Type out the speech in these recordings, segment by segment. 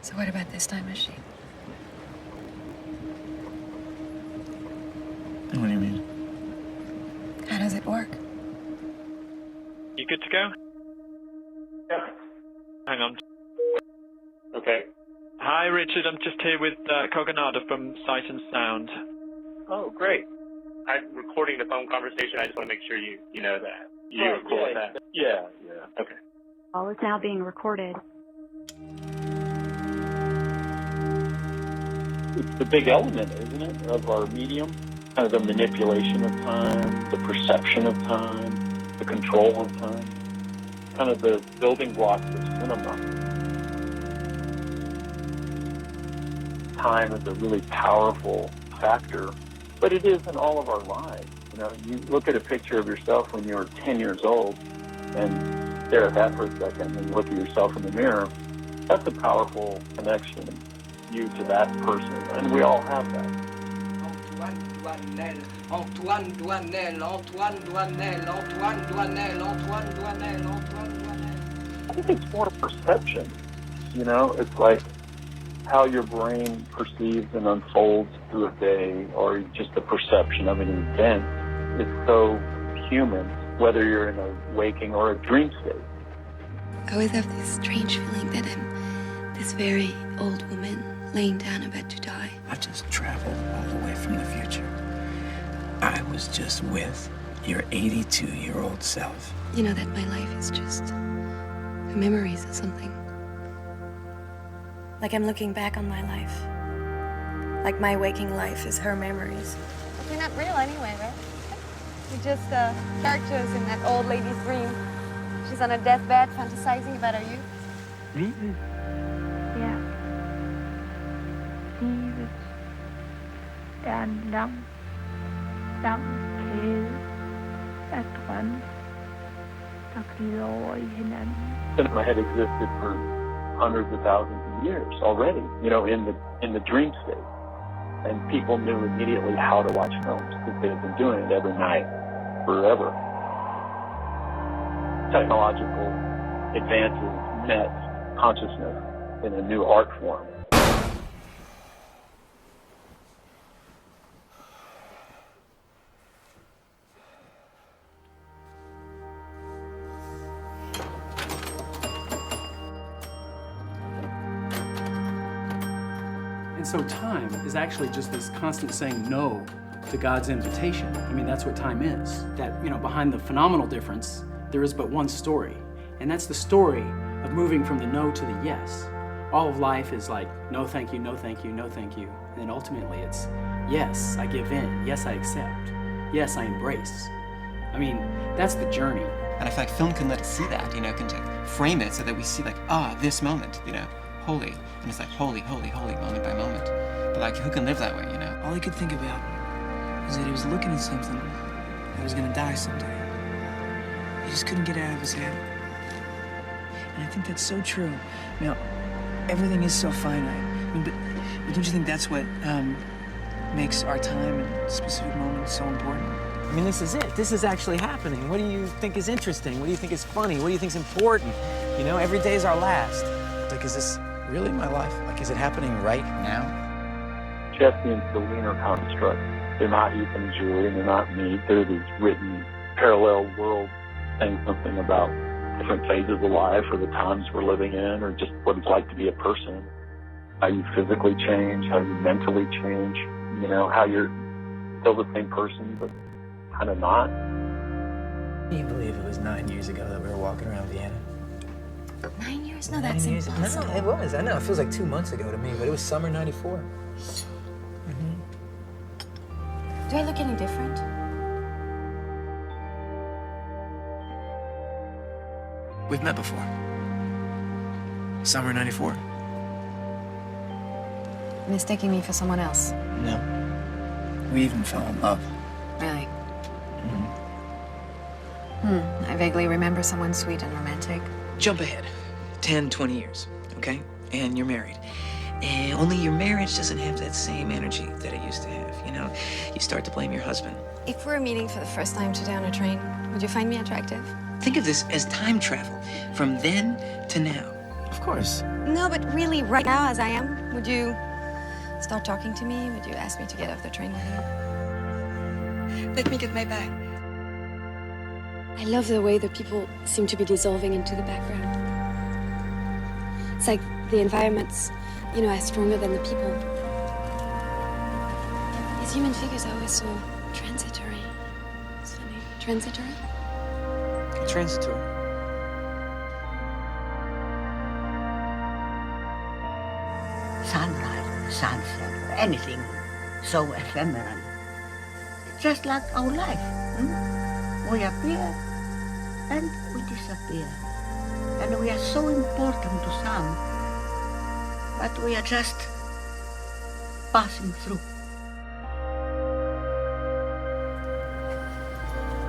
So what about this time machine? What do you mean? How does it work? You good to go? Yeah. Hang on. Okay. Hi, Richard. I'm just here with Cogonada from Sight and Sound. Oh, great. I'm recording the phone conversation. I just want to make sure you know that. You're cool with that? Yeah. Okay. All is now being recorded. It's the big element, isn't it, of our medium? Kind of the manipulation of time, the perception of time, the control of time. Kind of the building blocks of cinema. Time is a really powerful factor, but it is in all of our lives. You know, you look at a picture of yourself when you were 10 years old and stare at that for a second and look at yourself in the mirror. That's a powerful connection, you to that person, and we all have that. Antoine Douanel. I think it's more perception. You know, it's like how your brain perceives and unfolds through a day, or just the perception of an event. It's so human, whether you're in a waking or a dream state. I always have this strange feeling that I'm this very old woman laying down about to die. I just traveled all the way from the future. I was just with your 82-year-old self. You know that my life is just memories or something. Like I'm looking back on my life. Like my waking life is her memories. But you're not real anyway, right? You're just characters in that old lady's dream. She's on a deathbed fantasizing about her youth. Livet. Ja. Livet en lang kæde af drømme, der glider over i hinanden. Cinema had existed for hundreds of thousands of years already, you know, in the dream state. And people knew immediately how to watch films because they had been doing it every night forever. Technological advances met consciousness in a new art form. And so time is actually just this constant saying no to God's invitation. I mean, that's what time is. That, you know, behind the phenomenal difference, there is but one story. And that's the story of moving from the no to the yes. All of life is like, no thank you, no thank you, no thank you. And then ultimately it's, yes, I give in. Yes, I accept. Yes, I embrace. I mean, that's the journey. And I feel like film can let us see that, you know, can frame it so that we see like, this moment, you know, holy. And it's like holy, holy, holy, moment by moment. But like, who can live that way, you know? All he could think about was that he was looking at something that was gonna die someday. He just couldn't get it out of his head. And I think that's so true. Now, everything is so finite. I mean, but don't you think that's what makes our time and specific moments so important? I mean, this is it. This is actually happening. What do you think is interesting? What do you think is funny? What do you think is important? You know, every day is our last. Like, is this really my life? Like, is it happening right now? Jesse and Selena are constructs. They're not Ethan and Julie, and they're not me. They're these written parallel worlds saying something about different phases of life or the times we're living in or just what it's like to be a person. How you physically change, how you mentally change, you know, how you're still the same person but kind of not. Can you believe it was 9 years ago that we were walking around Vienna? 9 years? No, that's impossible. No, it was. I know. It feels like 2 months ago to me, but it was summer '94. Do I look any different? We've met before. Summer '94. Mistaking me for someone else? No. We even fell in love. Really? I vaguely remember someone sweet and romantic. Jump ahead 10, 20 years, okay? And you're married. And only your marriage doesn't have that same energy that it used to have, you know? You start to blame your husband. If we're meeting for the first time today on a train, would you find me attractive? Think of this as time travel, from then to now. Of course. No, but really, right now, as I am, would you start talking to me? Would you ask me to get off the train with you? Let me get my bag. I love the way the people seem to be dissolving into the background. It's like the environment's, are stronger than the people. These human figures are always so transitory. It's funny. Transitory? Transitory. Sunrise, sunset, or anything so ephemeral. Just like our life. We appear and we disappear. And we are so important to some, but we are just passing through.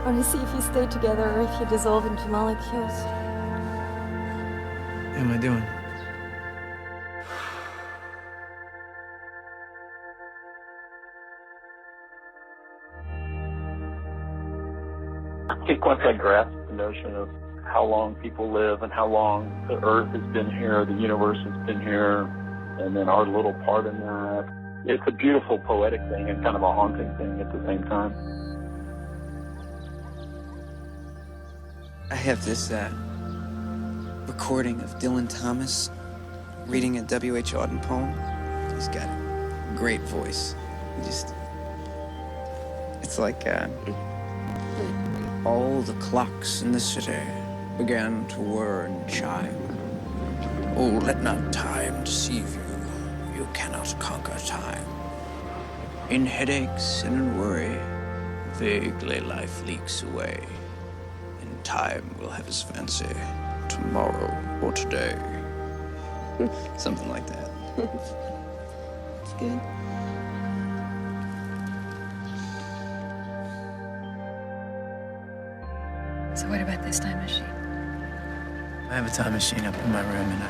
I want to see if you stay together or if you dissolve into molecules. How am I doing? I think once I grasped the notion of how long people live and how long the Earth has been here, the universe has been here, and then our little part in that, it's a beautiful poetic thing and kind of a haunting thing at the same time. I have this recording of Dylan Thomas reading a W.H. Auden poem. He's got a great voice. It's like all the clocks in the city began to whir and chime. Oh, let not time deceive you. You cannot conquer time. In headaches and in worry, vaguely life leaks away. And time will have his fancy, tomorrow or today. Something like that. It's good. So what about this time machine? I have a time machine up in my room, and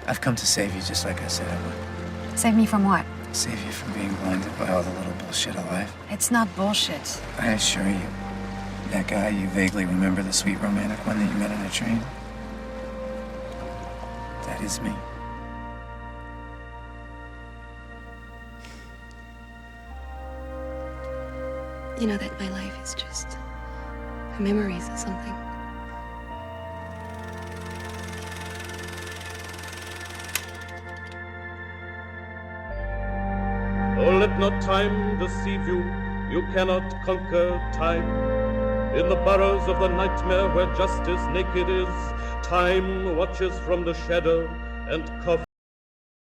I've come to save you just like I said I would. Save me from what? Save you from being blinded by all the little bullshit of life. It's not bullshit. I assure you, that guy, you vaguely remember the sweet romantic one that you met on a train? That is me. You know that my life is just memories or something. Oh, let not time deceive you. You cannot conquer time. In the burrows of the nightmare where justice naked is, time watches from the shadow and coughs.